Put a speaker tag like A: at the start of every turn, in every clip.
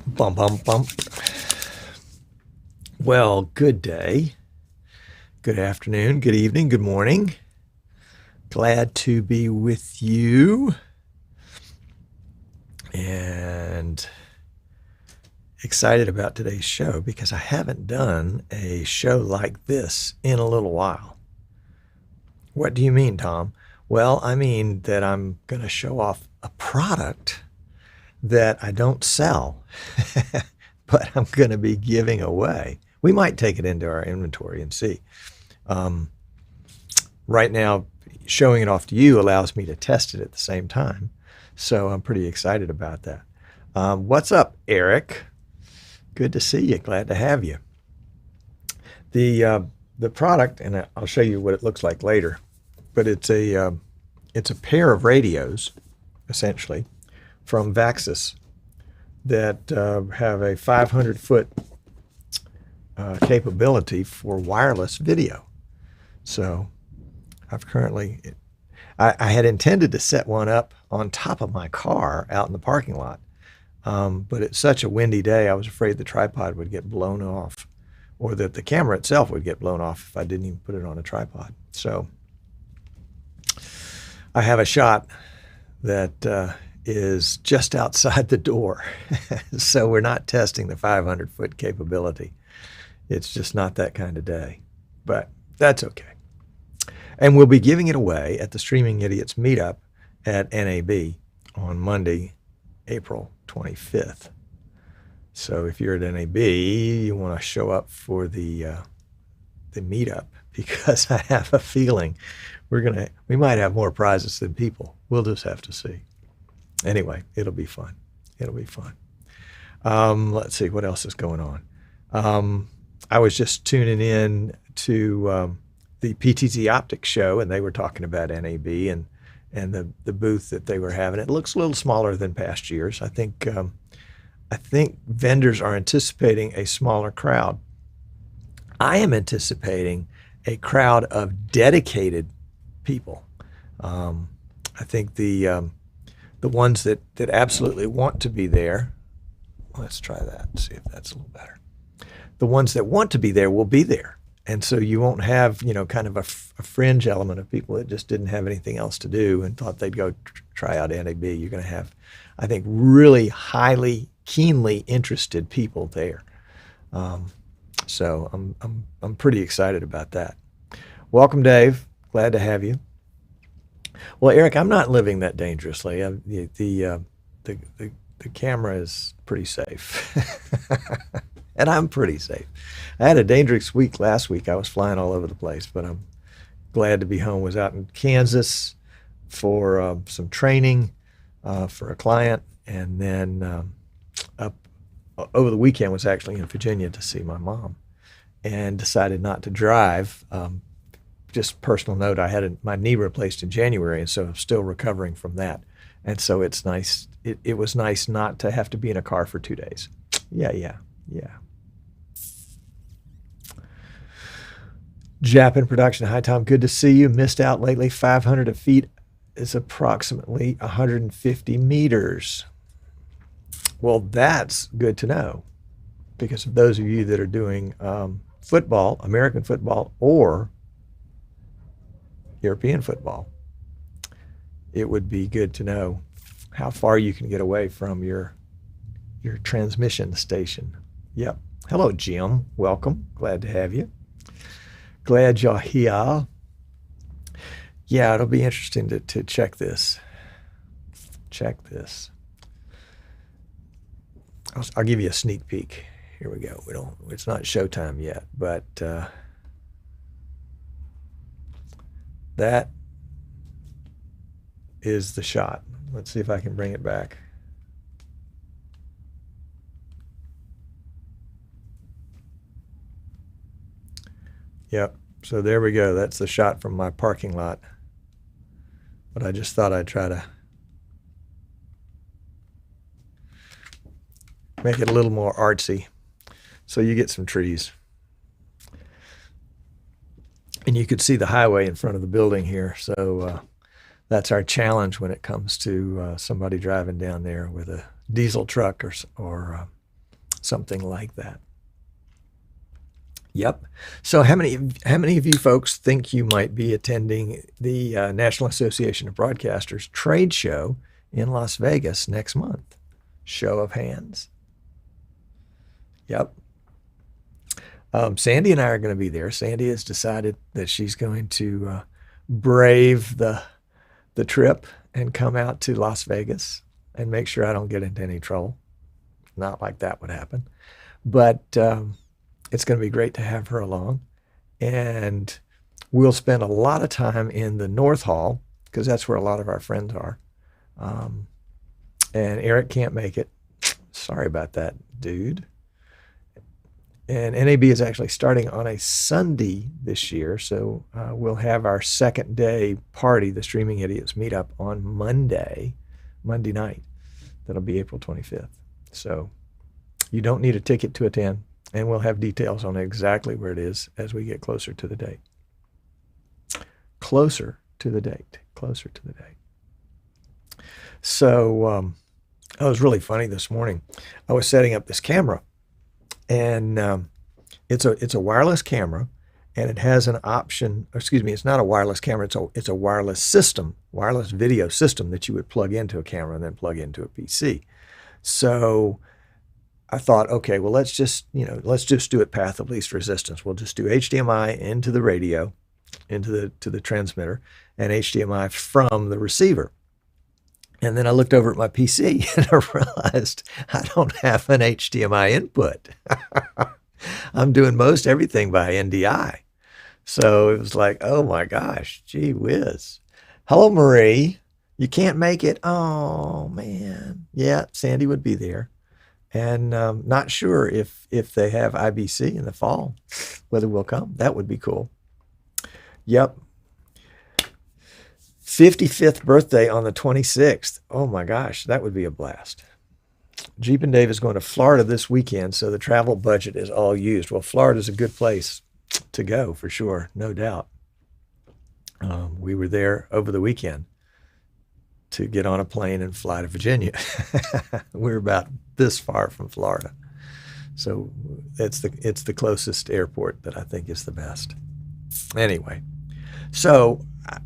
A: Bum, bum, bum. Well, good day, good afternoon, good evening, good morning. Glad to be with you and excited about today's show because I haven't done a show like this in a little while. What do you mean, Tom? Well, I mean that I'm going to show off a product that I don't sell, but I'm going to be giving away. We might take it into our inventory and see. Right now, showing it off to you allows me to test it at the same time. So I'm pretty excited about that. What's up, Eric? Good to see you. Glad to have you. The product, and I'll show you what it looks like later, but it's a pair of radios, essentially, from Vaxis that have a 500-foot capability for wireless video. So I had intended to set one up on top of my car out in the parking lot, but it's such a windy day, I was afraid the tripod would get blown off, or that the camera itself would get blown off if I didn't even put it on a tripod. So I have a shot that is just outside the door. So we're not testing the 500-foot capability. It's just not that kind of day, but that's okay. And we'll be giving it away at the Streaming Idiots meetup at NAB on Monday, April 25th. So if you're at NAB, you want to show up for the meetup, because I have a feeling we might have more prizes than people. We'll just have to see. Anyway, it'll be fun. It'll be fun. Let's see what else is going on. I was just tuning in to the PTZ Optics show, and they were talking about NAB and the booth that they were having. It looks a little smaller than past years. I think vendors are anticipating a smaller crowd. I am anticipating a crowd of dedicated people. I think the ones that absolutely want to be there. Let's try that. See if that's a little better. The ones that want to be there will be there. And so you won't have, kind of a fringe element of people that just didn't have anything else to do and thought they'd go try out NAB. You're going to have, I think, really highly, keenly interested people there. So I'm pretty excited about that. Welcome, Dave. Glad to have you. Well, Eric, I'm not living that dangerously. The camera is pretty safe. And I'm pretty safe. I had a dangerous week last week. I was flying all over the place, but I'm glad to be home. Was out in Kansas for some training for a client, and then up over the weekend was actually in Virginia to see my mom, and decided not to drive. Just personal note, I had my knee replaced in January, and so I'm still recovering from that. And so it's nice. It was nice not to have to be in a car for 2 days. Yeah. Jap in production. Hi, Tom. Good to see you. Missed out lately. 500 feet is approximately 150 meters. Well, that's good to know, because of those of you that are doing football, American football, or European football, it would be good to know how far you can get away from your transmission station. Yep. Hello, Jim. Welcome. Glad to have you. Glad you're here. Yeah, it'll be interesting to check this. Check this. I'll give you a sneak peek. Here we go. It's not showtime yet, but that is the shot. Let's see if I can bring it back. Yep. So there we go. That's the shot from my parking lot. But I just thought I'd try to make it a little more artsy, so you get some trees. And you could see the highway in front of the building here. So that's our challenge when it comes to somebody driving down there with a diesel truck or something like that. Yep. So how many of you folks think you might be attending the National Association of Broadcasters trade show in Las Vegas next month? Show of hands. Yep. Sandy and I are going to be there. Sandy has decided that she's going to brave the trip and come out to Las Vegas and make sure I don't get into any trouble. Not like that would happen. But it's going to be great to have her along. And we'll spend a lot of time in the North Hall because that's where a lot of our friends are. And Eric can't make it. Sorry about that, dude. And NAB is actually starting on a Sunday this year, so we'll have our second day party, the Streaming Idiots meetup, on Monday night. That'll be April 25th. So you don't need a ticket to attend, and we'll have details on exactly where it is as we get closer to the date. Closer to the date. So it was really funny this morning. I was setting up this camera. And it's a wireless camera, and it has an option. Excuse me, it's not a wireless camera. It's a wireless system, wireless video system that you would plug into a camera and then plug into a PC. So I thought, okay, well let's just do it path of least resistance. We'll just do HDMI into the radio, to the transmitter, and HDMI from the receiver. And then I looked over at my PC and I realized I don't have an HDMI input. I'm doing most everything by NDI. So it was like, oh my gosh, gee whiz. Hello, Marie. You can't make it? Oh, man. Yeah, Sandy would be there. And not sure if they have IBC in the fall, whether we'll come. That would be cool. Yep. 55th birthday on the 26th. Oh my gosh, that would be a blast. Jeep and Dave is going to Florida this weekend, so the travel budget is all used. Well, Florida's a good place to go for sure, no doubt. We were there over the weekend to get on a plane and fly to Virginia. We're about this far from Florida. So it's the closest airport that I think is the best. Anyway, so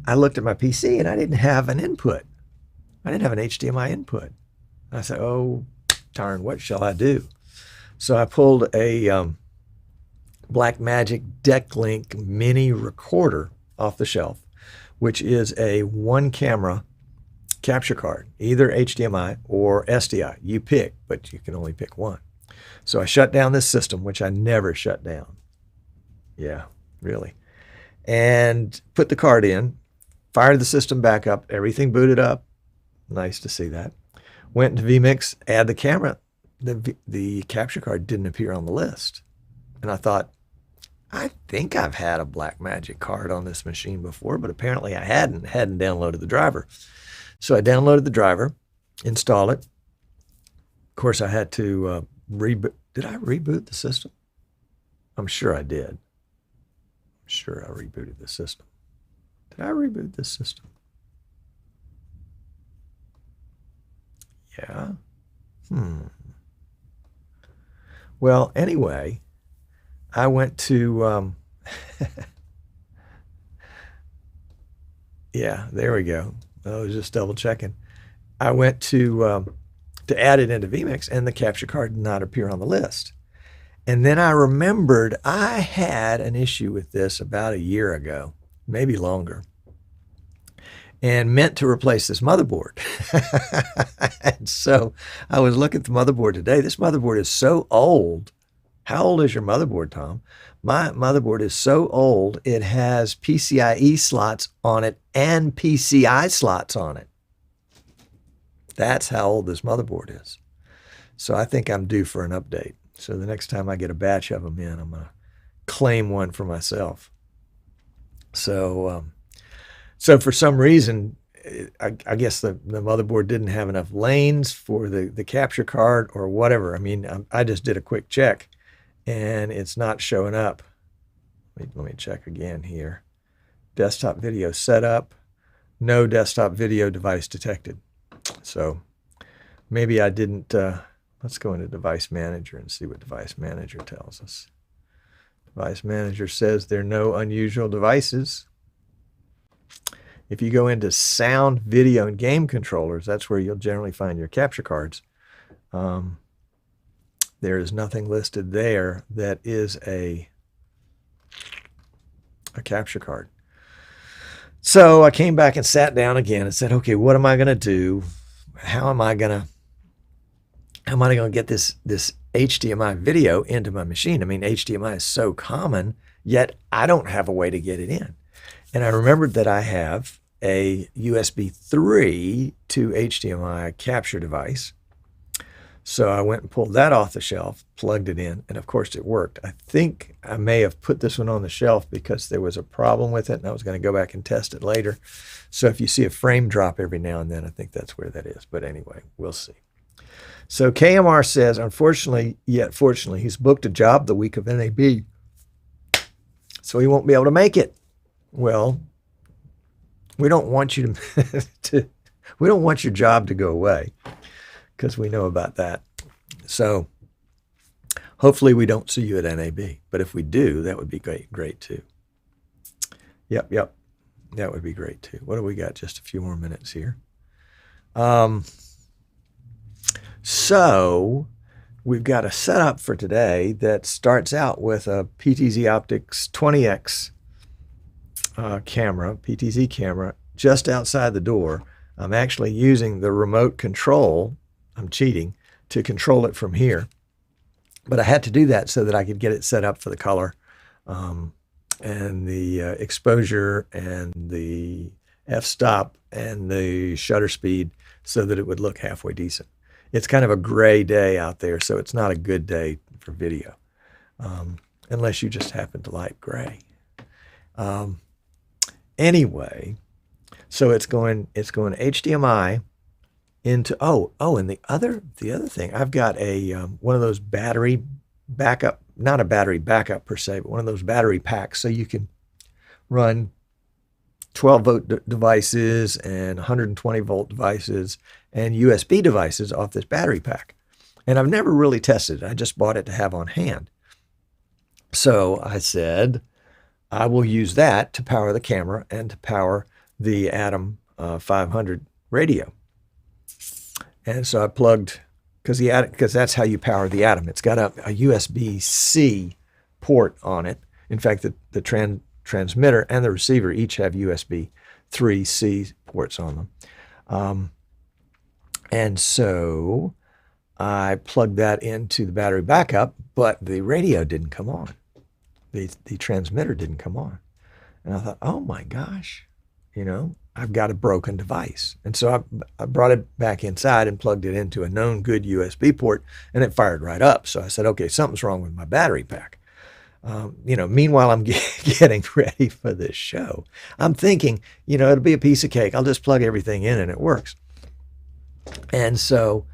A: I looked at my PC and I didn't have an input. I didn't have an HDMI input. I said, oh, darn, what shall I do? So I pulled a Blackmagic DeckLink mini recorder off the shelf, which is a one camera capture card, either HDMI or SDI. You pick, but you can only pick one. So I shut down this system, which I never shut down. Yeah, really. And put the card in, fired the system back up, everything booted up. Nice to see that. Went into vMix, add the camera. The capture card didn't appear on the list. And I thought, I think I've had a Blackmagic card on this machine before, but apparently I hadn't downloaded the driver. So I downloaded the driver, installed it. Of course, I had to reboot. Did I reboot the system? I'm sure I did. Sure, I rebooted the system. Did I reboot this system? Yeah. Well, anyway, I went to, yeah, there we go. I was just double checking. I went to add it into vMix, and the capture card did not appear on the list. And then I remembered I had an issue with this about a year ago, maybe longer, and meant to replace this motherboard. And so I was looking at the motherboard today. This motherboard is so old. How old is your motherboard, Tom? My motherboard is so old, it has PCIe slots on it and PCI slots on it. That's how old this motherboard is. So I think I'm due for an update. So the next time I get a batch of them in, I'm going to claim one for myself. So for some reason, I guess the motherboard didn't have enough lanes for the capture card or whatever. I mean, I just did a quick check, and it's not showing up. Let me check again here. Desktop video setup. No desktop video device detected. So maybe I didn't... Let's go into Device Manager and see what Device Manager tells us. Device Manager says there are no unusual devices. If you go into Sound, Video, and Game Controllers, that's where you'll generally find your capture cards. There is nothing listed there that is a capture card. So I came back and sat down again and said, okay, what am I going to do? How am I going to get this HDMI video into my machine? I mean, HDMI is so common, yet I don't have a way to get it in. And I remembered that I have a USB 3 to HDMI capture device. So I went and pulled that off the shelf, plugged it in, and of course it worked. I think I may have put this one on the shelf because there was a problem with it, and I was going to go back and test it later. So if you see a frame drop every now and then, I think that's where that is. But anyway, we'll see. So KMR says, unfortunately, yet fortunately, he's booked a job the week of NAB, so he won't be able to make it. Well, we don't want you to, we don't want your job to go away, because we know about that. So hopefully we don't see you at NAB. But if we do, that would be great too. Yep. That would be great too. What do we got? Just a few more minutes here. So we've got a setup for today that starts out with a PTZ Optics 20X camera, PTZ camera, just outside the door. I'm actually using the remote control. I'm cheating to control it from here, but I had to do that so that I could get it set up for the color and the exposure and the f-stop and the shutter speed so that it would look halfway decent. It's kind of a gray day out there, so it's not a good day for video unless you just happen to like gray. Anyway, so it's going HDMI into and the other thing, I've got a one of those battery backup, not a battery backup per se, but one of those battery packs, so you can run 12-volt devices and 120-volt devices and USB devices off this battery pack. And I've never really tested it. I just bought it to have on hand. So I said, I will use that to power the camera and to power the Atom 500 radio. And so I plugged, because that's how you power the Atom. It's got a USB-C port on it. In fact, the transmitter and the receiver each have USB 3C ports on them. And so I plugged that into the battery backup, but the radio didn't come on. The transmitter didn't come on. And I thought, oh my gosh, I've got a broken device. And so I brought it back inside and plugged it into a known good USB port, and it fired right up. So I said, okay, something's wrong with my battery pack. Meanwhile, I'm getting ready for this show. I'm thinking, it'll be a piece of cake. I'll just plug everything in and it works. And so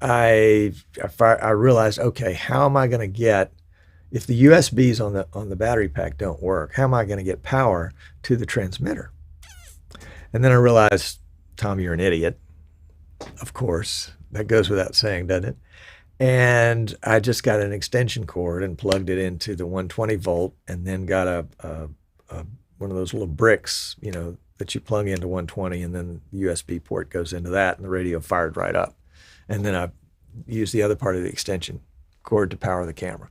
A: I realized, okay, how am I going to get, if the USBs on the battery pack don't work, how am I going to get power to the transmitter? And then I realized, Tom, you're an idiot. Of course, that goes without saying, doesn't it? And I just got an extension cord and plugged it into the 120 volt, and then got one of those little bricks, that you plug into 120, and then the USB port goes into that, and the radio fired right up. And then I used the other part of the extension cord to power the camera.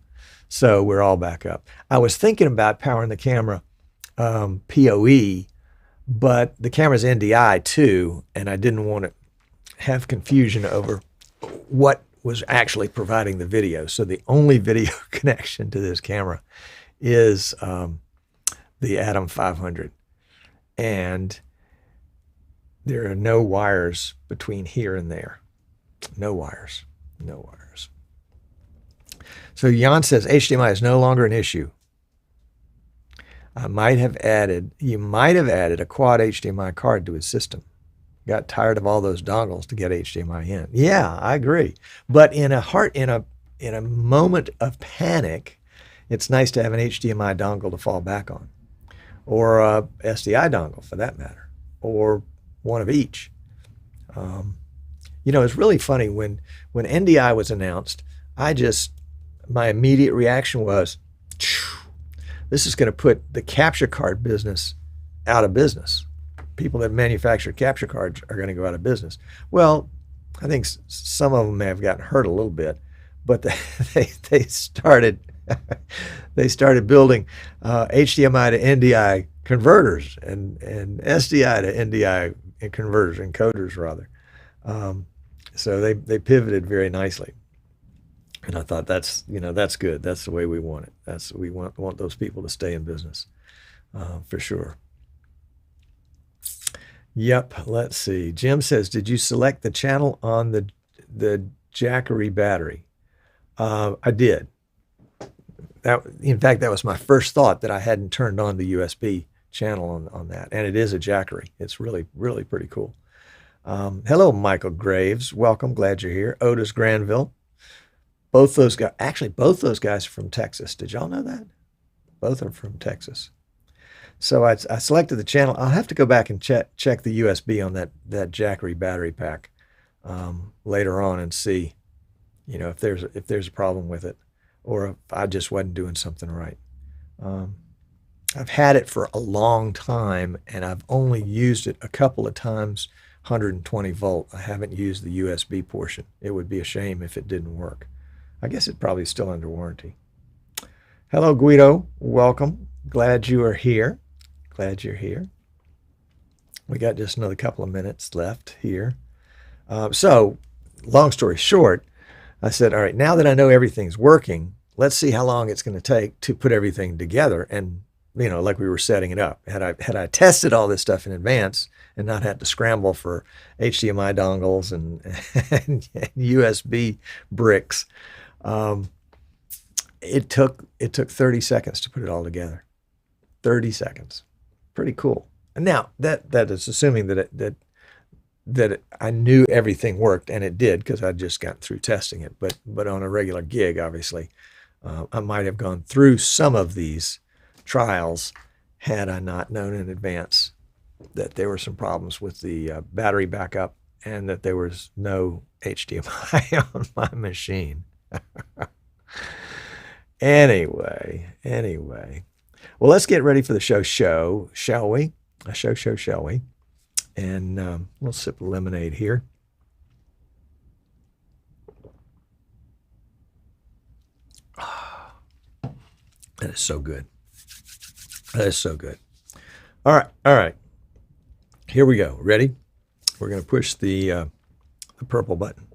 A: So we're all back up. I was thinking about powering the camera PoE, but the camera's NDI too, and I didn't want to have confusion over what was actually providing the video. So the only video connection to this camera is the Atom 500. And there are no wires between here and there. No wires. So Jan says HDMI is no longer an issue. You might have added a quad HDMI card to his system. Got tired of all those dongles to get HDMI in. Yeah, I agree. But in a moment of panic, it's nice to have an HDMI dongle to fall back on, or a SDI dongle for that matter, or one of each. It's really funny when NDI was announced. My immediate reaction was, this is going to put the capture card business out of business. People that manufacture capture cards are going to go out of business. Well, I think some of them may have gotten hurt a little bit, but they started they started building HDMI to NDI converters and SDI to NDI converters, encoders rather. So they pivoted very nicely, and I thought that's good. That's the way we want it. We want those people to stay in business for sure. Yep. Let's see. Jim says, did you select the channel on the Jackery battery? I did. In fact, that was my first thought, that I hadn't turned on the USB channel on that. And it is a Jackery. It's really, really pretty cool. Hello, Michael Graves. Welcome. Glad you're here. Otis Granville. Both those guys are from Texas. Did y'all know that? Both are from Texas. So I selected the channel. I'll have to go back and check the USB on that Jackery battery pack later on and see, if there's a problem with it, or if I just wasn't doing something right. I've had it for a long time, and I've only used it a couple of times, 120 volt. I haven't used the USB portion. It would be a shame if it didn't work. I guess it's probably still under warranty. Hello, Guido. Welcome. Glad you are here. Glad you're here. We got just another couple of minutes left here. So, long story short, I said, all right, now that I know everything's working, let's see how long it's going to take to put everything together. And, like we were setting it up. Had I tested all this stuff in advance and not had to scramble for HDMI dongles and USB bricks, it took 30 seconds to put it all together. 30 seconds. Pretty cool. And now that is assuming that I knew everything worked, and it did, because I just got through testing it. But on a regular gig, obviously, I might have gone through some of these trials had I not known in advance that there were some problems with the battery backup and that there was no HDMI on my machine. Anyway. Well, let's get ready for the show, shall we? A show, shall we? And we'll sip lemonade here. That is so good. That is so good. All right. Here we go. Ready? We're going to push the purple button.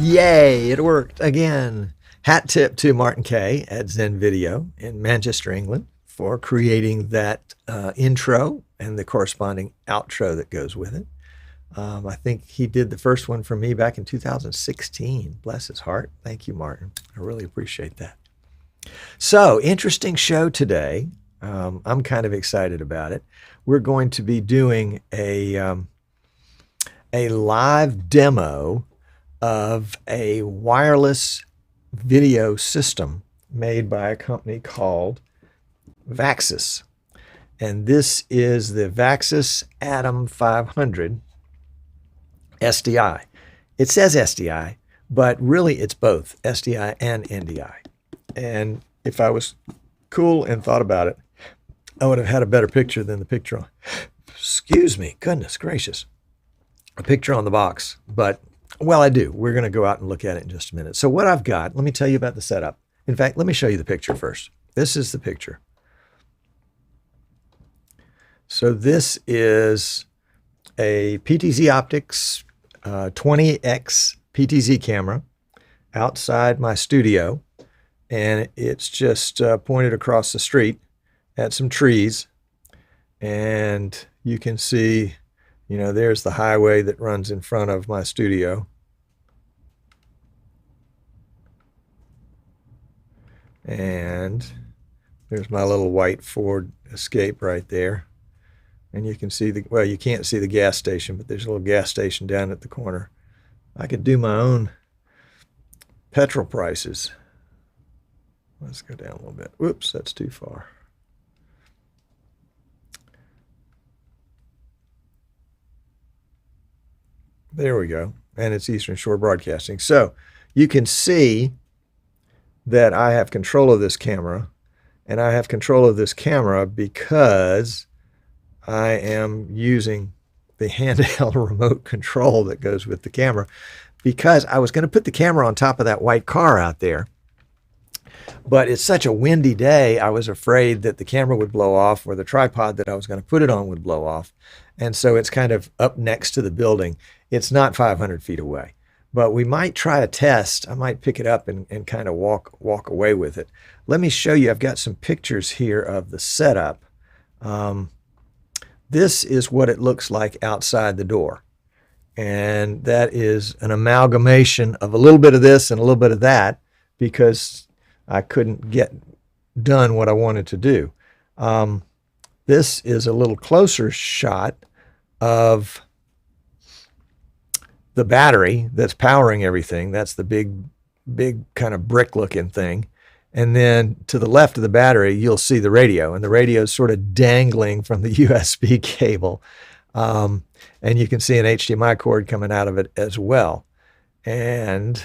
A: Yay, it worked again. Hat tip to Martin Kay at Zen Video in Manchester, England, for creating that intro and the corresponding outro that goes with it. I think he did the first one for me back in 2016. Bless his heart. Thank you, Martin. I really appreciate that. So, interesting show today. I'm kind of excited about it. We're going to be doing a live demo of a wireless video system made by a company called Vaxis. And this is the Vaxis Atom 500 SDI. It says SDI, but really it's both SDI and NDI. And if I was cool and thought about it, I would have had a better picture than the picture on, excuse me, goodness gracious, a picture on the box. But well, I do. We're going to go out and look at it in just a minute. So what I've got, let me tell you about the setup. In fact, let me show you the picture first. This is the picture. So this is a PTZ Optics 20X PTZ camera outside my studio, and it's just pointed across the street at some trees, and you can see, there's the highway that runs in front of my studio. And There's my little white Ford Escape right there. And you can see well, you can't see the gas station, but there's a little gas station down at the corner. I could do my own petrol prices. Let's go down a little bit. Whoops, that's too far. There we go. And it's Eastern Shore Broadcasting. So you can see that I have control of this camera. And I have control of this camera because I am using the handheld remote control that goes with the camera, because I was going to put the camera on top of that white car out there. But it's such a windy day, I was afraid that the camera would blow off, or the tripod that I was going to put it on would blow off. And so it's kind of up next to the building. It's not 500 feet away. But we might try a test. I might pick it up and kind of walk away with it. Let me show you. I've got some pictures here of the setup. This is what it looks like outside the door. And that is an amalgamation of a little bit of this and a little bit of that, because I couldn't get done what I wanted to do. This is a little closer shot of the battery that's powering everything. That's the big kind of brick looking thing. And then to the left of the battery, you'll see the radio, and the radio is sort of dangling from the USB cable. And you can see an HDMI cord coming out of it as well. And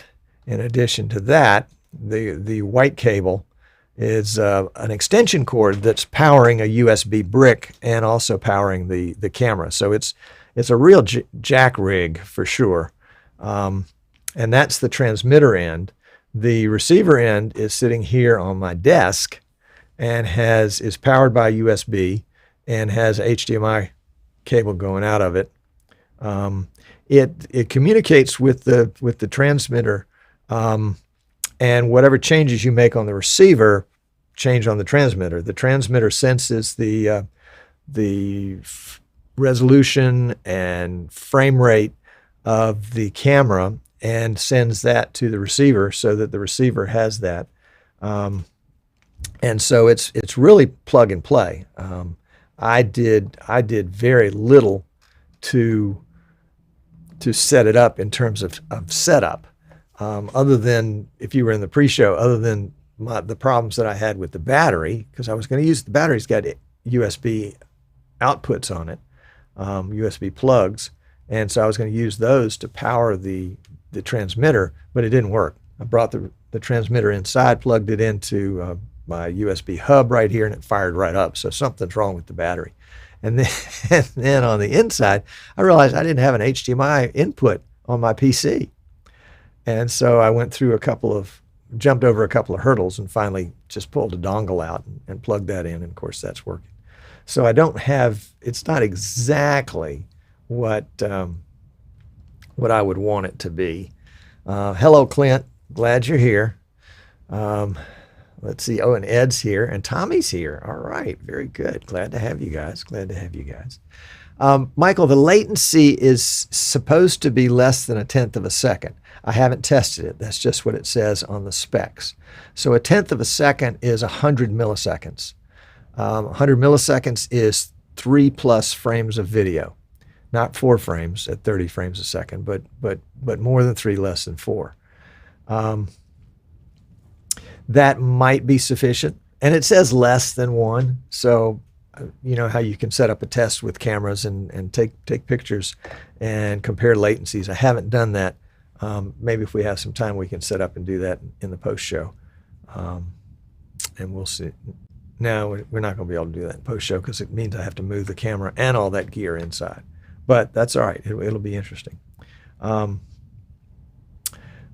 A: in addition to that, the white cable is an extension cord that's powering a USB brick and also powering the camera. So it's a real jack rig for sure. And that's the transmitter end. The receiver end is sitting here on my desk and is powered by USB and has HDMI cable going out of it. It communicates with the transmitter, and whatever changes you make on the receiver change on the transmitter. The transmitter senses the resolution and frame rate of the camera and sends that to the receiver so that the receiver has that. And so it's really plug and play. I did very little to set it up in terms of setup, other than, if you were in the pre-show, other than the problems that I had with the battery, because I was going to use the battery's got USB outputs on it, USB plugs, and so I was going to use those to power the transmitter, but it didn't work. I brought the transmitter inside, plugged it into my USB hub right here, and it fired right up. So something's wrong with the battery. And then on the inside, I realized I didn't have an HDMI input on my PC. And so I jumped over a couple of hurdles and finally just pulled a dongle out and plugged that in. And of course that's working. So it's not exactly what I would want it to be. Hello, Clint. Glad you're here. Let's see. Oh, and Ed's here, and Tommy's here. All right. Very good. Glad to have you guys. Michael, the latency is supposed to be less than 1/10 of a second. I haven't tested it. That's just what it says on the specs. So 1/10 of a second is 100 milliseconds. 100 milliseconds is 3+ frames of video. Not 4 frames at 30 frames a second, but more than 3, less than 4. That might be sufficient. And it says less than 1. So, you know how you can set up a test with cameras and take pictures and compare latencies. I haven't done that. Maybe if we have some time, we can set up and do that in the post-show. And we'll see. No, we're not going to be able to do that in post-show because it means I have to move the camera and all that gear inside. But that's all right. It'll be interesting.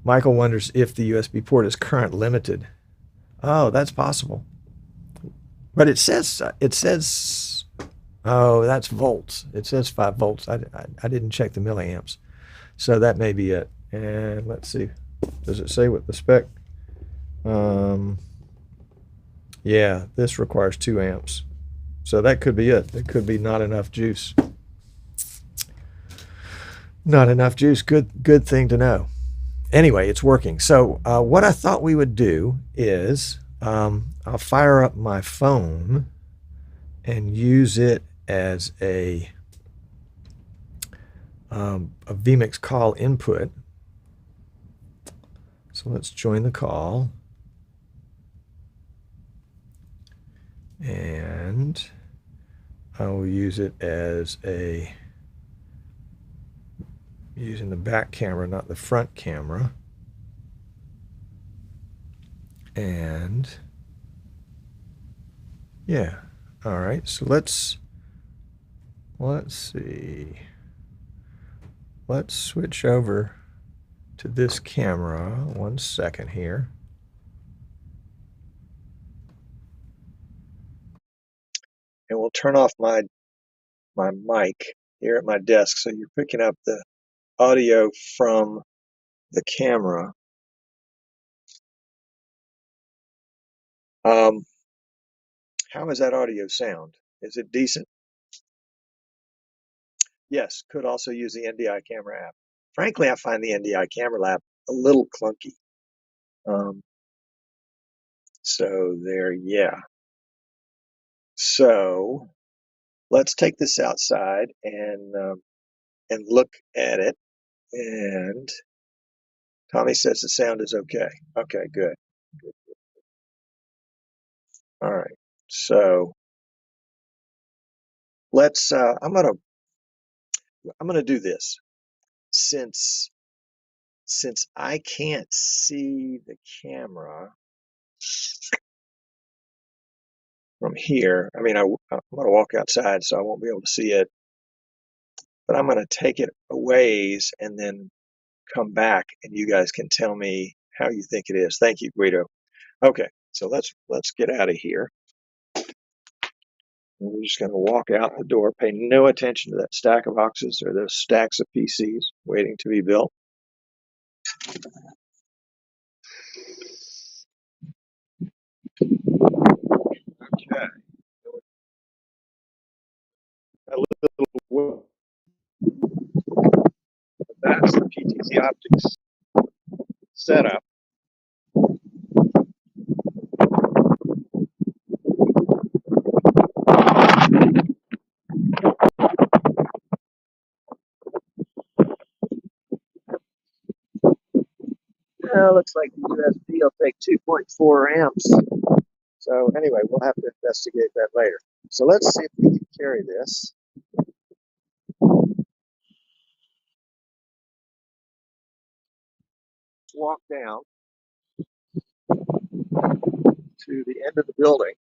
A: Michael wonders if the USB port is current limited. Oh, that's possible. But it says, oh, that's volts. It says 5 volts. I didn't check the milliamps. So that may be it. And let's see. Does it say what the spec? Yeah, this requires 2 amps. So that could be it. It could be not enough juice. Not enough juice. Good thing to know. Anyway, it's working. So what I thought we would do is I'll fire up my phone and use it as a vMix call input. So let's join the call. And I will use it as using the back camera, not the front camera. And yeah, all right, so let's see. Let's switch over to this camera. 1 second here. And we'll turn off my mic here at my desk so you're picking up the audio from the camera. How does that audio sound? Is it decent? Yes, could also use the NDI camera app. Frankly, I find the NDI camera app a little clunky. So there, yeah. So let's take this outside and look at it. And Tommy says the sound is okay. Okay, good. All right. So let's. I'm gonna do this since I can't see the camera from here. I mean, I'm gonna walk outside, so I won't be able to see it. But I'm gonna take it a ways and then come back, and you guys can tell me how you think it is. Thank you, Guido. Okay, so let's get out of here. We're just going to walk out the door, pay no attention to that stack of boxes or those stacks of PCs waiting to be built. Okay. That little, that's the PTZ Optics setup. Looks like the USB will take 2.4 amps. So anyway, we'll have to investigate that later. So let's see if we can carry this. Walk down to the end of the building.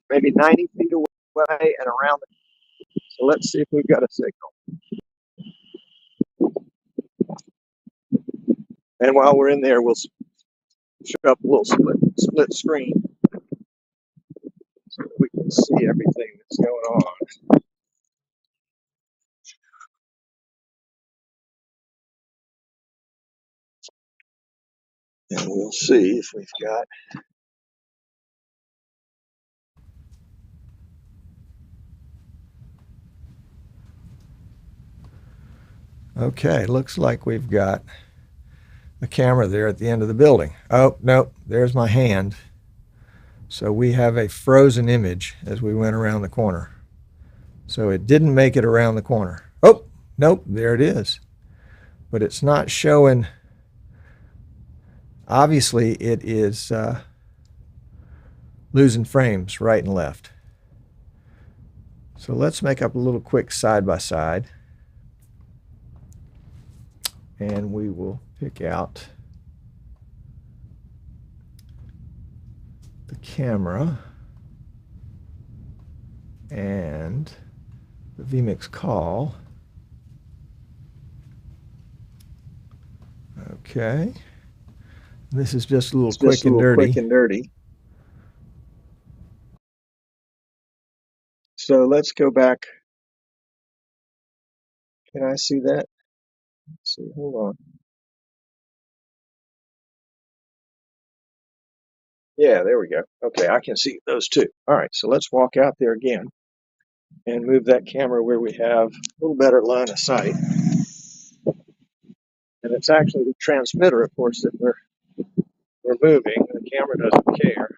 A: Maybe 90 feet away and around it. So let's see if we've got a signal. And while we're in there, we'll show up a little split screen so that we can see everything that's going on. And we'll see if we've got. Okay, looks like we've got a camera there at the end of the building. Oh, nope, there's my hand. So we have a frozen image as we went around the corner. So it didn't make it around the corner. Oh, nope, there it is. But it's not showing. Obviously, it is losing frames right and left. So let's make up a little quick side-by-side. And we will pick out the camera and the vMix call. Okay. This is just a little
B: It's just
A: quick
B: a
A: and
B: little quick
A: dirty.
B: and dirty. So let's go back. Can I see that? Let's see, hold on. Yeah, there we go. Okay, I can see those two. All right, so let's walk out there again and move that camera where we have a little better line of sight. And it's actually the transmitter, of course, that we're moving. The camera doesn't care.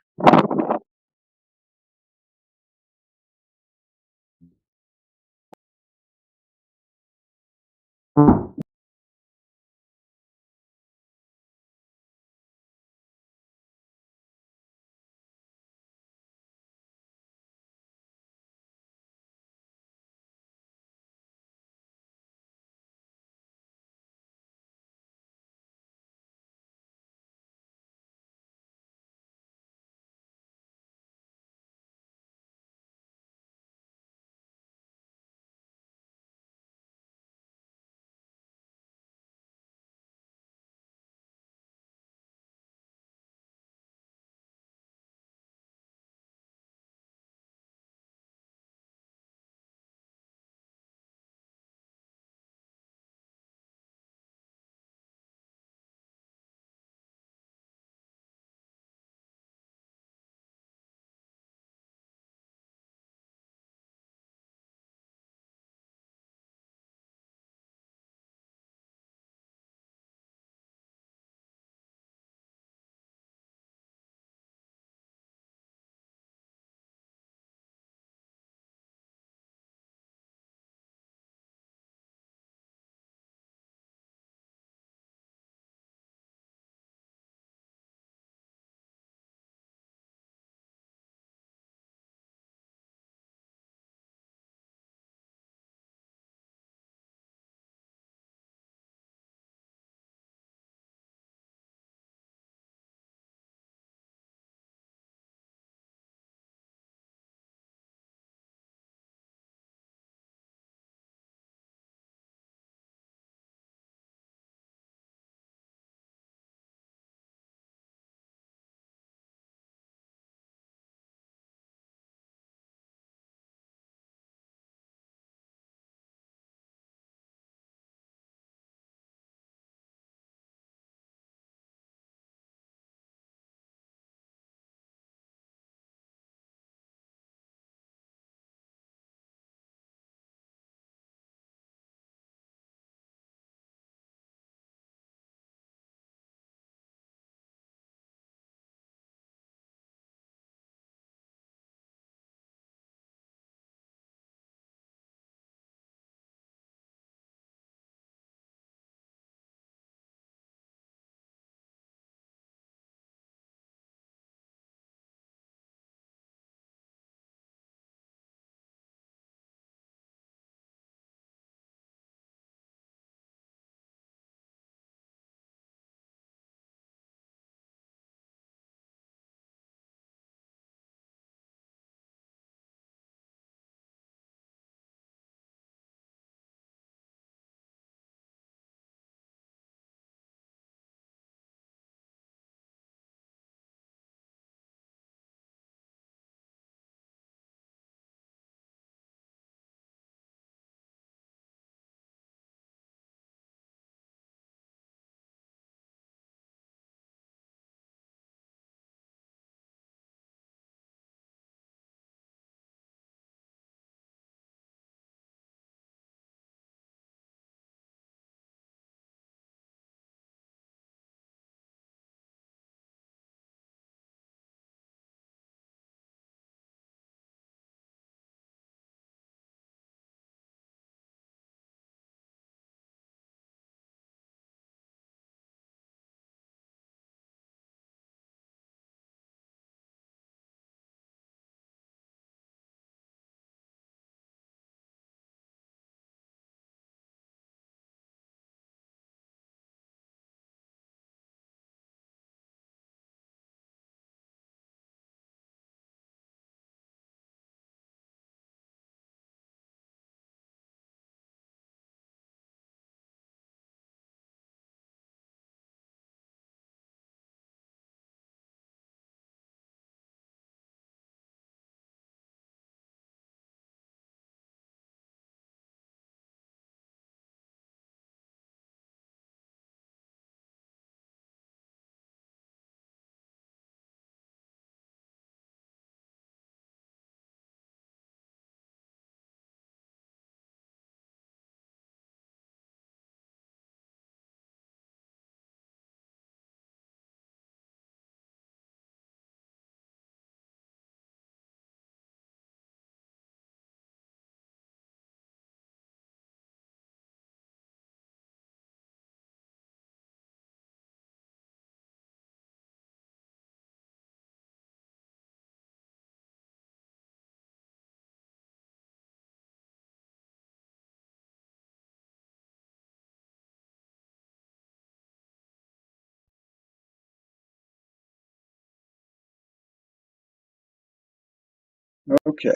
B: Okay,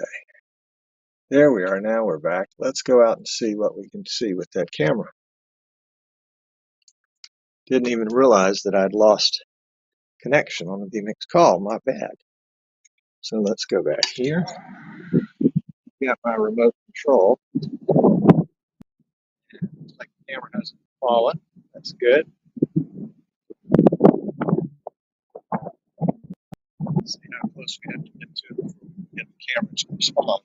B: there we are. Now we're back. Let's go out and see what we can see with that camera. Didn't even realize that I'd lost connection on the vMix call. My bad. So let's go back here. Got my remote control. Looks like the camera hasn't fallen. That's good. Let's see how close we have to get to it before we get the camera to respond.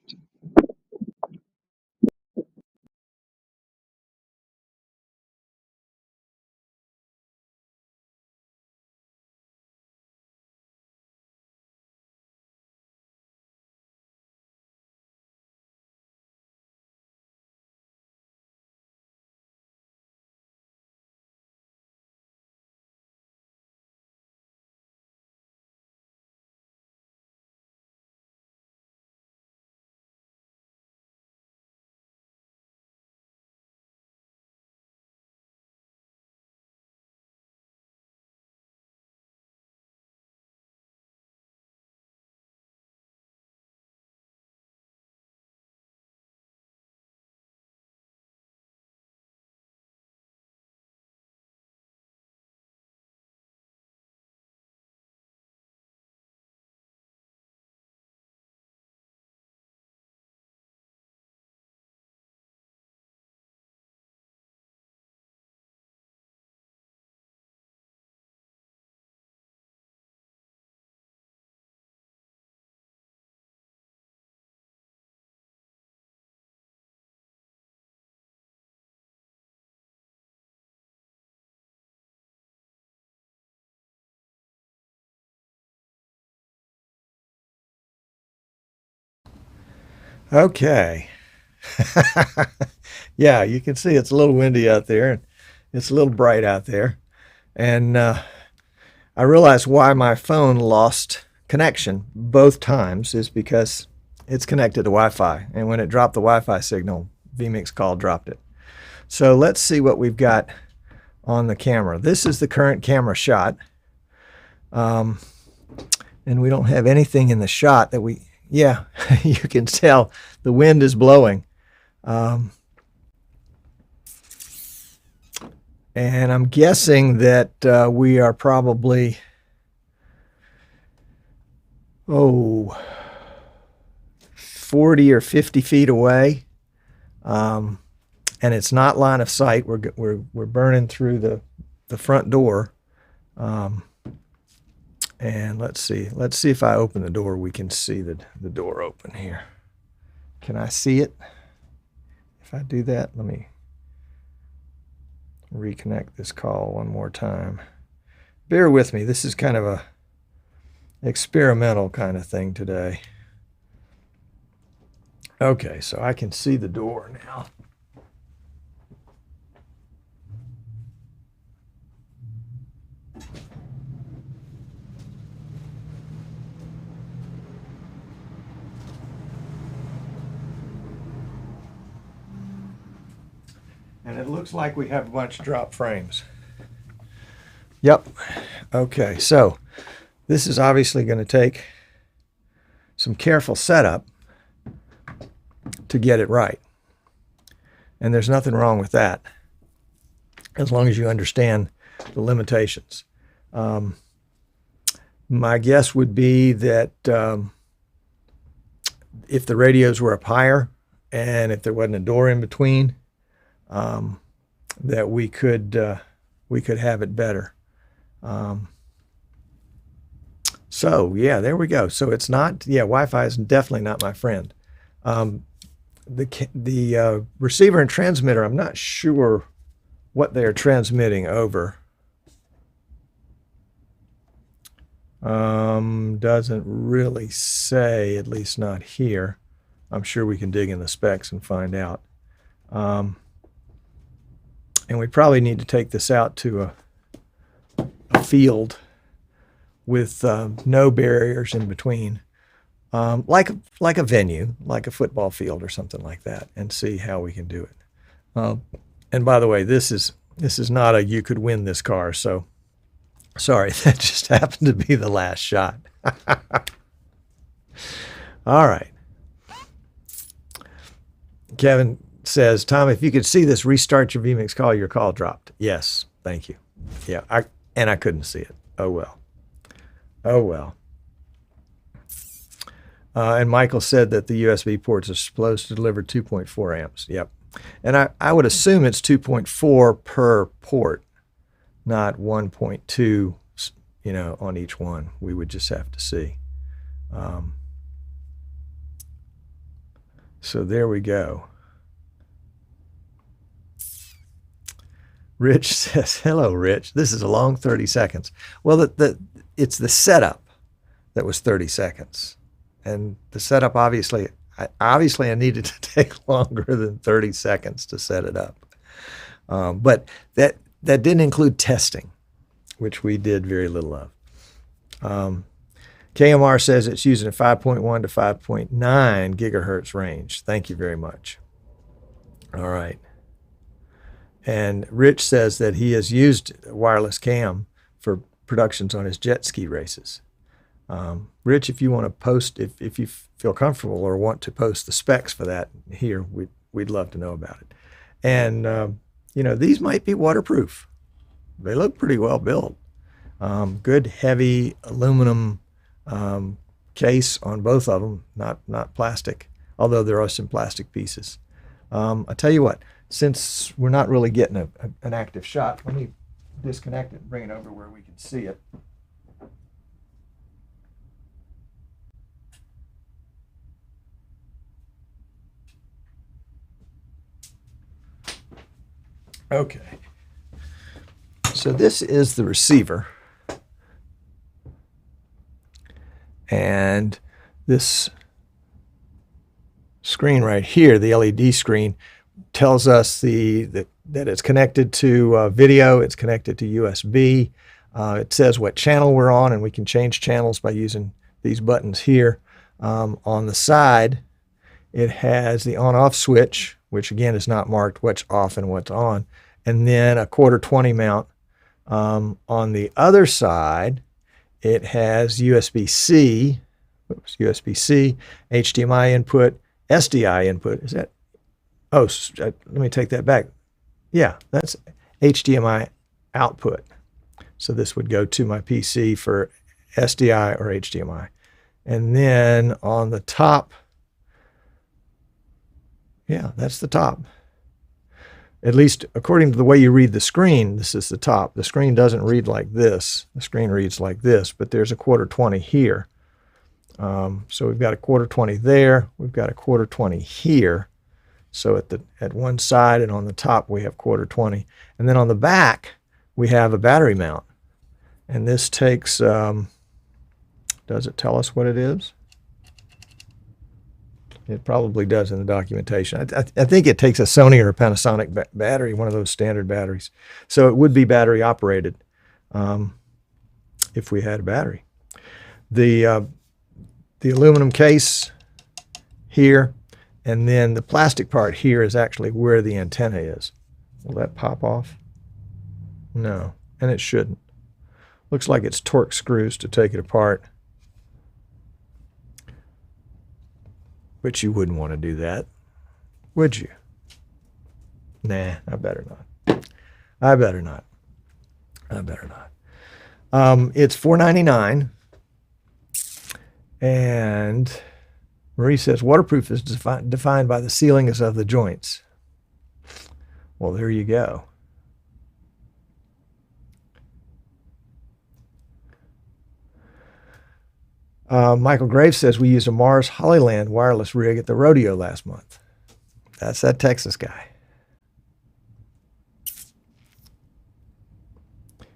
A: Okay. Yeah, you can see it's a little windy out there and it's a little bright out there. And I realized why my phone lost connection both times is because it's connected to Wi-Fi. And when it dropped the Wi-Fi signal, vMix call dropped it. So let's see what we've got on the camera. This is the current camera shot. And we don't have anything in the shot that yeah, you can tell the wind is blowing. And I'm guessing that we are probably, 40 or 50 feet away. And it's not line of sight. We're burning through the front door. And let's see if I open the door, we can see the door open here. Can I see it? If I do that, let me reconnect this call one more time. Bear with me. This is kind of a experimental kind of thing today. Okay, so I can see the door now. And it looks like we have a bunch of drop frames. Yep. Okay, so this is obviously going to take some careful setup to get it right. And there's nothing wrong with that, as long as you understand the limitations. My guess would be that if the radios were up higher and if there wasn't a door in between, that we could have it better. So yeah, there we go. So it's not, yeah, Wi-Fi is definitely not my friend. The receiver and transmitter, I'm not sure what they're transmitting over. Doesn't really say, at least not here. I'm sure we can dig in the specs and find out. And we probably need to take this out to a field with no barriers in between, like a venue, like a football field or something like that, and see how we can do it. And by the way, this is not a you could win this car. So sorry, that just happened to be the last shot. All right. Kevin says, Tom, if you could see this, restart your vMix call. Your call dropped. Yes, thank you. Yeah, I couldn't see it. Oh well. Oh well. And Michael said that the USB ports are supposed to deliver 2.4 amps. Yep. And I would assume it's 2.4 per port, not 1.2, on each one. We would just have to see. So there we go. Rich says, hello, Rich. This is a long 30 seconds. Well, it's the setup that was 30 seconds. And the setup, obviously I needed to take longer than 30 seconds to set it up. But that didn't include testing, which we did very little of. KMR says it's using a 5.1 to 5.9 gigahertz range. Thank you very much. All right. And Rich says that he has used wireless cam for productions on his jet ski races. Rich, if you want to post, if you feel comfortable or want to post the specs for that here, we'd love to know about it. And, these might be waterproof. They look pretty well built. Good heavy aluminum case on both of them, not plastic, although there are some plastic pieces. I'll tell you what, since we're not really getting an active shot, let me disconnect it and bring it over where we can see it. Okay. So this is the receiver. And this screen right here, the LED screen, tells us that it's connected to video, it's connected to USB. It says what channel we're on, and we can change channels by using these buttons here. On the side, it has the on-off switch, which again is not marked what's off and what's on, and then a 1/4-20 mount. On the other side, it has USB-C, HDMI input, SDI input. Is that? Oh, let me take that back. Yeah, that's HDMI output. So this would go to my PC for SDI or HDMI. And then on the top, yeah, that's the top. At least according to the way you read the screen, this is the top. The screen doesn't read like this. The screen reads like this, but there's a 1/4-20 here. So we've got a 1/4-20 there. We've got a 1/4-20 here. So at one side and on the top, we have 1/4-20. And then on the back, we have a battery mount. And this takes, does it tell us what it is? It probably does in the documentation. I think it takes a Sony or a Panasonic battery, one of those standard batteries. So it would be battery operated if we had a battery. The aluminum case here, and then the plastic part here is actually where the antenna is. Will that pop off? No, and it shouldn't. Looks like it's torque screws to take it apart. But you wouldn't want to do that, would you? Nah, I better not. I better not. It's $4.99. And Marie says, waterproof is defined by the sealings of the joints. Well, there you go. Michael Graves says, we used a Mars Hollyland wireless rig at the rodeo last month. That's that Texas guy.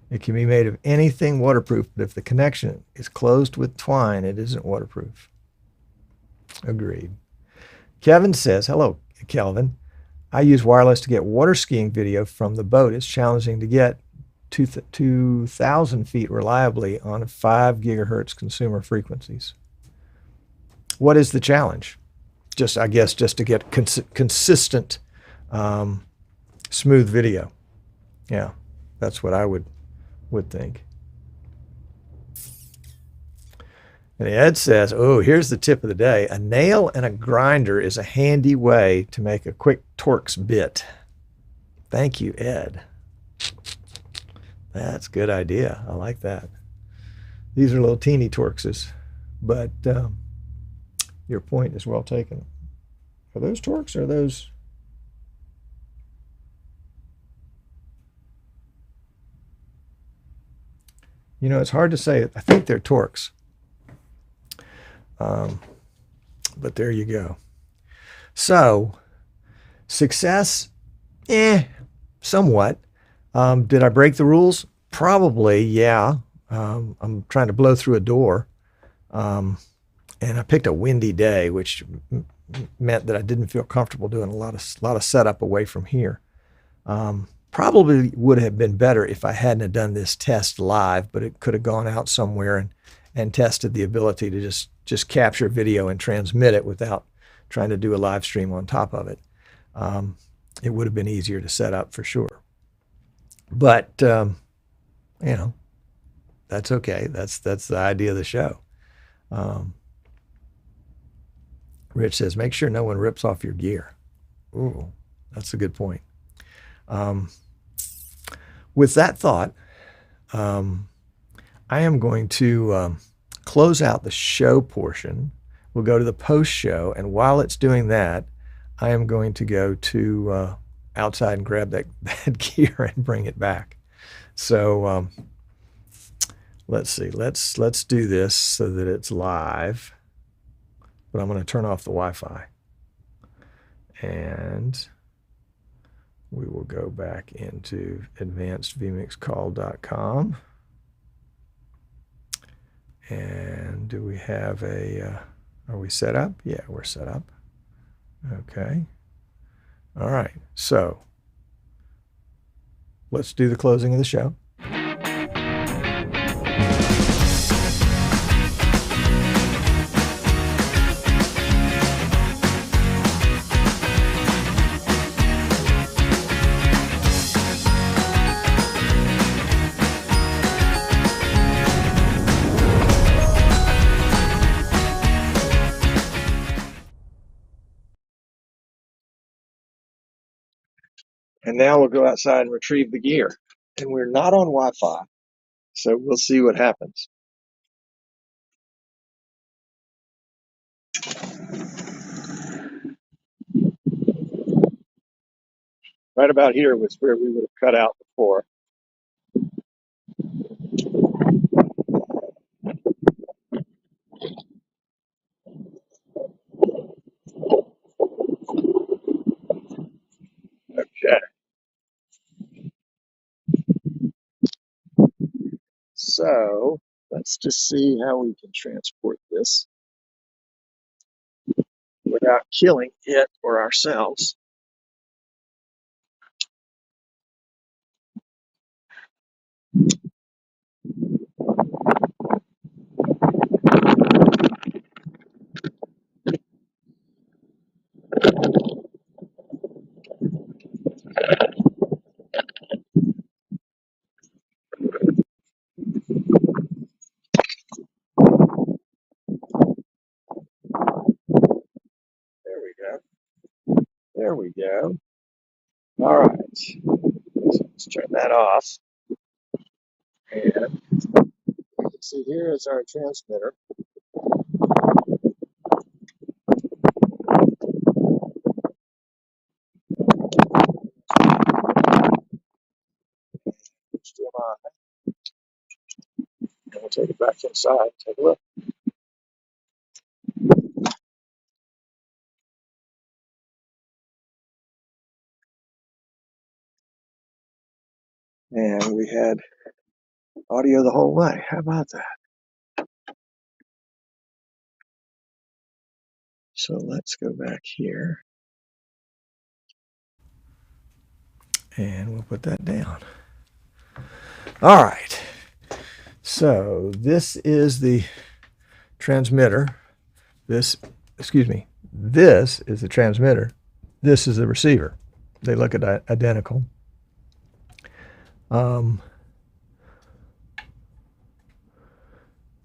A: It can be made of anything waterproof, but if the connection is closed with twine, it isn't waterproof. Agreed. Kevin says, hello, Kelvin. I use wireless to get water skiing video from the boat. It's challenging to get 2,000 feet reliably on 5 gigahertz consumer frequencies. What is the challenge? I guess just to get consistent, smooth video. Yeah, that's what I would think. And Ed says, oh, here's the tip of the day. A nail and a grinder is a handy way to make a quick Torx bit. Thank you, Ed. That's a good idea. I like that. These are little teeny Torxes, but your point is well taken. Are those Torx or are those? You know, it's hard to say. I think they're Torx. But there you go. So, success, somewhat. Did I break the rules? Probably, yeah. I'm trying to blow through a door. And I picked a windy day, which meant that I didn't feel comfortable doing a lot of setup away from here. Probably would have been better if I hadn't have done this test live, but it could have gone out somewhere and tested the ability to just capture video and transmit it without trying to do a live stream on top of it. It would have been easier to set up for sure. But, you know, that's okay. That's the idea of the show. Rich says, make sure no one rips off your gear. Ooh, that's a good point. With that thought, I am going to close out the show portion. We'll go to the post show, and while it's doing that, I am going to go to outside and grab that gear and bring it back. So let's see. Let's do this so that it's live. But I'm going to turn off the Wi-Fi, and we will go back into advancedvmixcall.com. And do we have are we set up? Yeah, we're set up. Okay. All right. So let's do the closing of the show.
B: And now we'll go outside and retrieve the gear. And we're not on Wi-Fi, so we'll see what happens. Right about here was where we would have cut out before. Okay. So let's just see how we can transport this without killing it or ourselves. There we go. There we go. All right. So let's turn that off. And you can see here is our transmitter. HDMI. And we'll take it back inside. Take a look. And we had audio the whole way. How about that? So let's go back here.
A: And we'll put that down. All right. So this is the transmitter. This is the transmitter. This is the receiver. They look identical.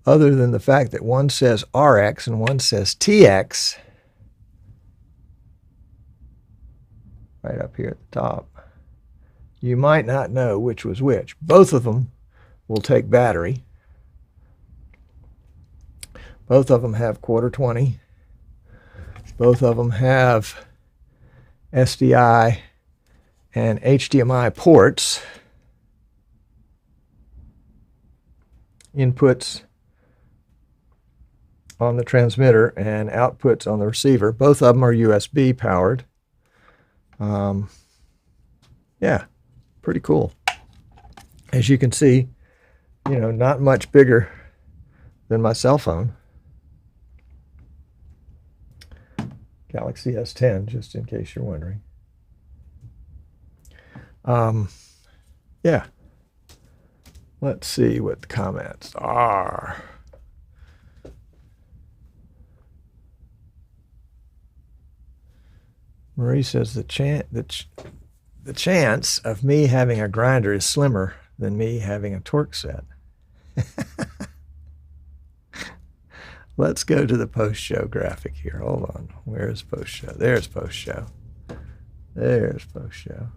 A: other than the fact that one says RX and one says TX right up here at the top. You might not know which was which. Both of them will take battery. Both of them have quarter 20. Both of them have SDI and HDMI ports. Inputs on the transmitter and outputs on the receiver. Both of them are USB powered. Yeah, pretty cool. As you can see, you know, not much bigger than my cell phone. Galaxy S10, just in case you're wondering. Yeah. Let's see what the comments are. Marie says the chance of me having a grinder is slimmer than me having a torque set. Let's go to the post-show graphic here. Hold on. Where's post-show? There's post-show. There's post-show.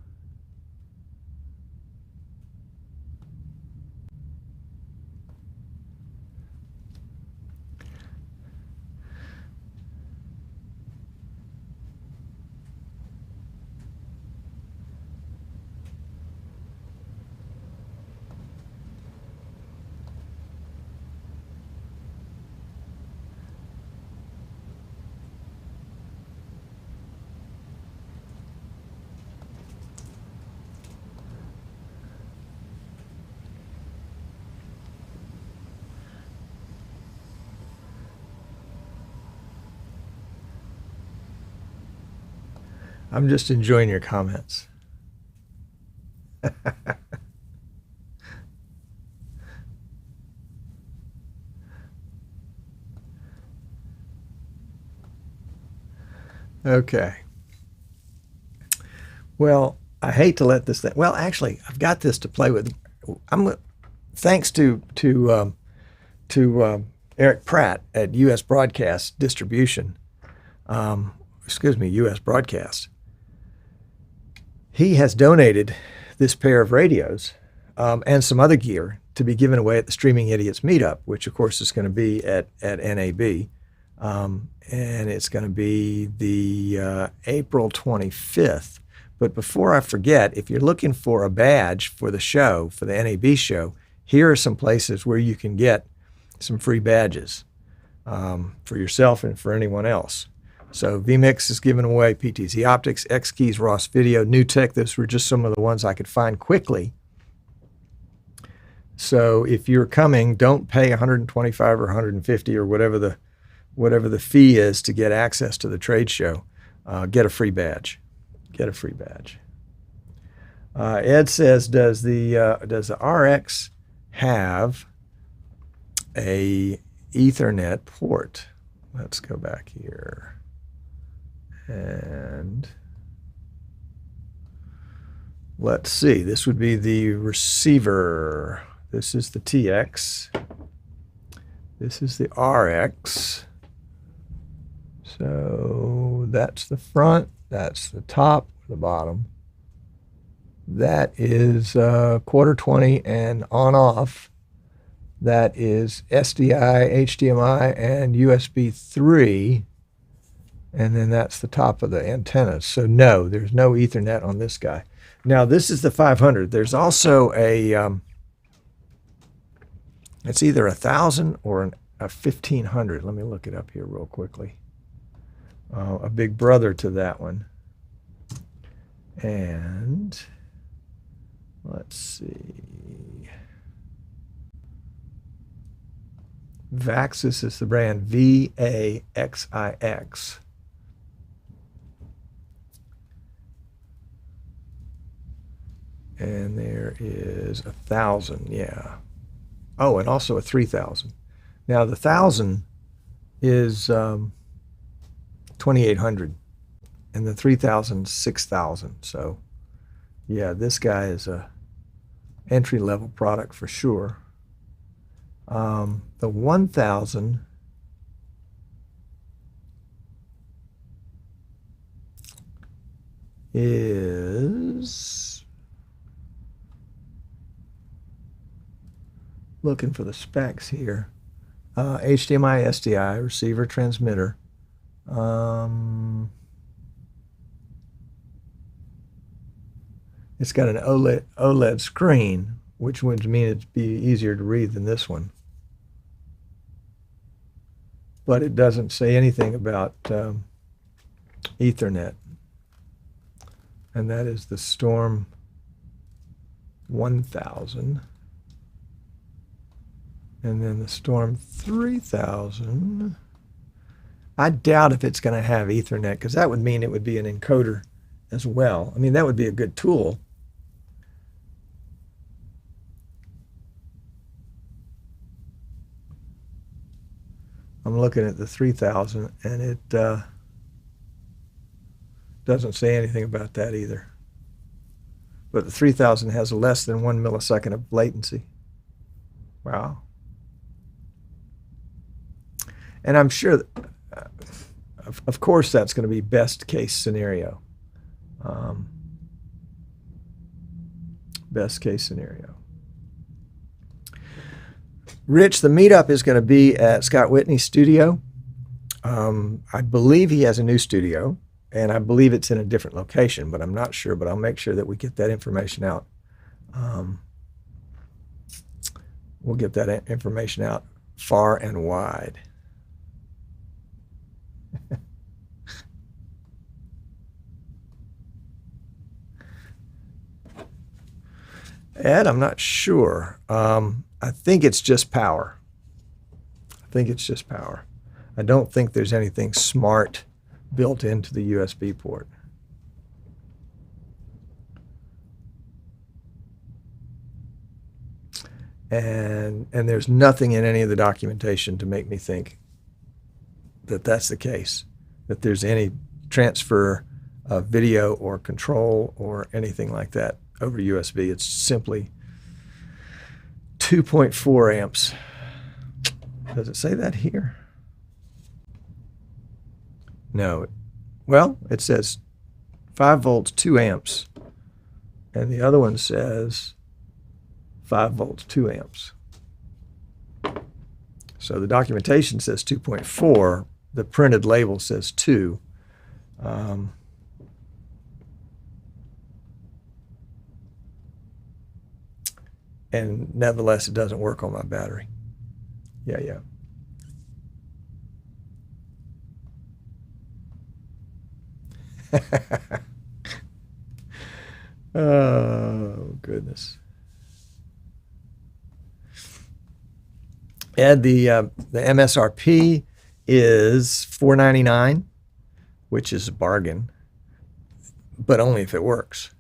A: I'm just enjoying your comments. Okay. Well, I hate to let this thing. Well, actually, I've got this to play with. Thanks to Eric Pratt at U.S. Broadcast Distribution. U.S. Broadcast. He has donated this pair of radios and some other gear to be given away at the Streaming Idiots meetup, which of course is going to be at NAB. And it's going to be the April 25th. But before I forget, if you're looking for a badge for the show, for the NAB show, here are some places where you can get some free badges for yourself and for anyone else. So vMix is giving away PTZ Optics, X Keys, Ross Video, New Tech. Those were just some of the ones I could find quickly. So if you're coming, don't pay $125 or $150 or whatever the fee is to get access to the trade show. Get a free badge. Get a free badge. Ed says, does the RX have a Ethernet port? Let's go back here. And let's see, this would be the receiver. This is the TX. This is the RX. So that's the front, that's the top, the bottom. That is quarter 20 and on off. That is SDI, HDMI, and USB 3. And then that's the top of the antennas. So no, there's no Ethernet on this guy. Now this is the 500. There's also a, it's either 1,000 or a 1,500. Let me look it up here real quickly. A big brother to that one. And let's see. Vaxis is the brand, VAXIX. And there is 1,000, yeah. Oh, and also a 3,000. Now the 1,000 is 2,800, and the 3,000 6,000. So, yeah, this guy is a entry-level product for sure. The 1000 is, looking for the specs here, HDMI SDI receiver transmitter. It's got an OLED screen, which would mean it'd be easier to read than this one. But it doesn't say anything about Ethernet. And that is the Storm 1000. And then the Storm 3000. I doubt if it's going to have Ethernet, because that would mean it would be an encoder as well. I mean, that would be a good tool. I'm looking at the 3000, and it doesn't say anything about that either. But the 3000 has less than 1 millisecond of latency. Wow. And I'm sure that, of course, that's going to be best case scenario. Best case scenario. Rich, the meetup is going to be at Scott Whitney's studio. I believe he has a new studio, and I believe it's in a different location, but I'm not sure. But I'll make sure that we get that information out. We'll get that information out far and wide. Ed, I'm not sure. I think it's just power. I think it's just power. I don't think there's anything smart built into the USB port. And there's nothing in any of the documentation to make me think that that's the case, that there's any transfer of video or control or anything like that over USB. It's simply 2.4 amps. Does it say that here? No. Well, it says 5 volts, 2 amps. And the other one says 5 volts, 2 amps. So the documentation says 2.4. The printed label says 2. And nevertheless, it doesn't work on my battery. Yeah. Oh, goodness. And the MSRP is $4.99, which is a bargain, but only if it works.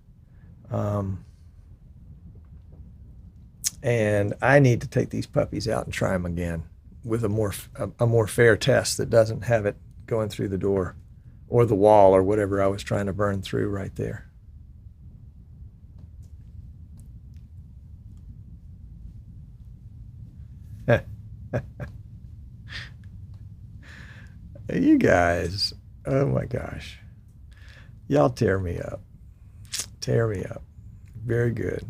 A: And I need to take these puppies out and try them again with a more fair test that doesn't have it going through the door or the wall or whatever I was trying to burn through right there. You guys, oh my gosh. Y'all tear me up. Tear me up. Very good.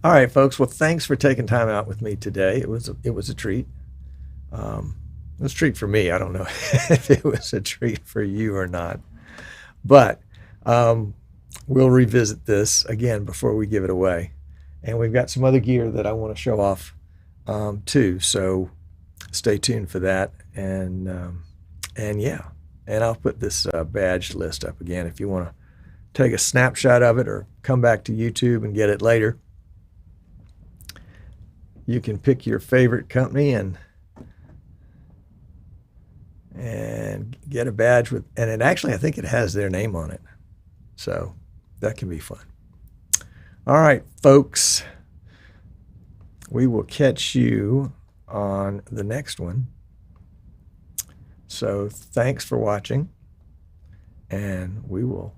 A: All right, folks. Well, thanks for taking time out with me today. It was a treat. It was a treat for me. I don't know if it was a treat for you or not. But we'll revisit this again before we give it away. And we've got some other gear that I want to show off too. So stay tuned for that. And yeah, and I'll put this badge list up again if you want to take a snapshot of it or come back to YouTube and get it later. You can pick your favorite company and get a badge with, and it actually, I think it has their name on it. So that can be fun. All right, folks, we will catch you on the next one. So thanks for watching, and we will,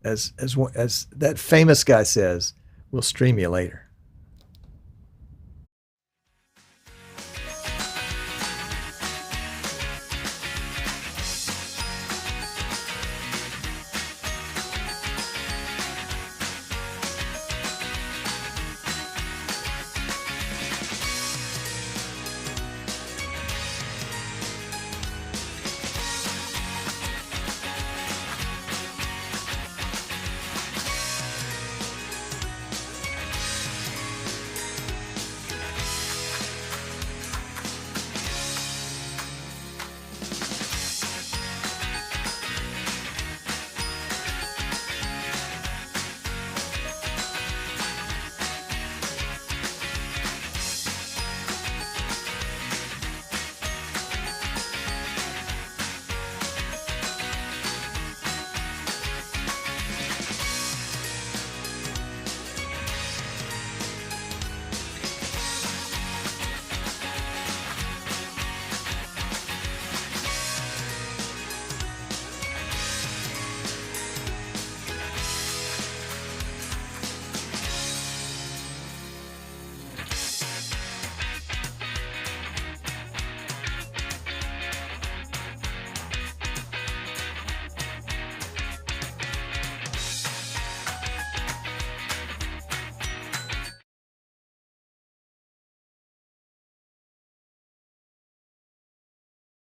A: as that famous guy says, we'll stream you later.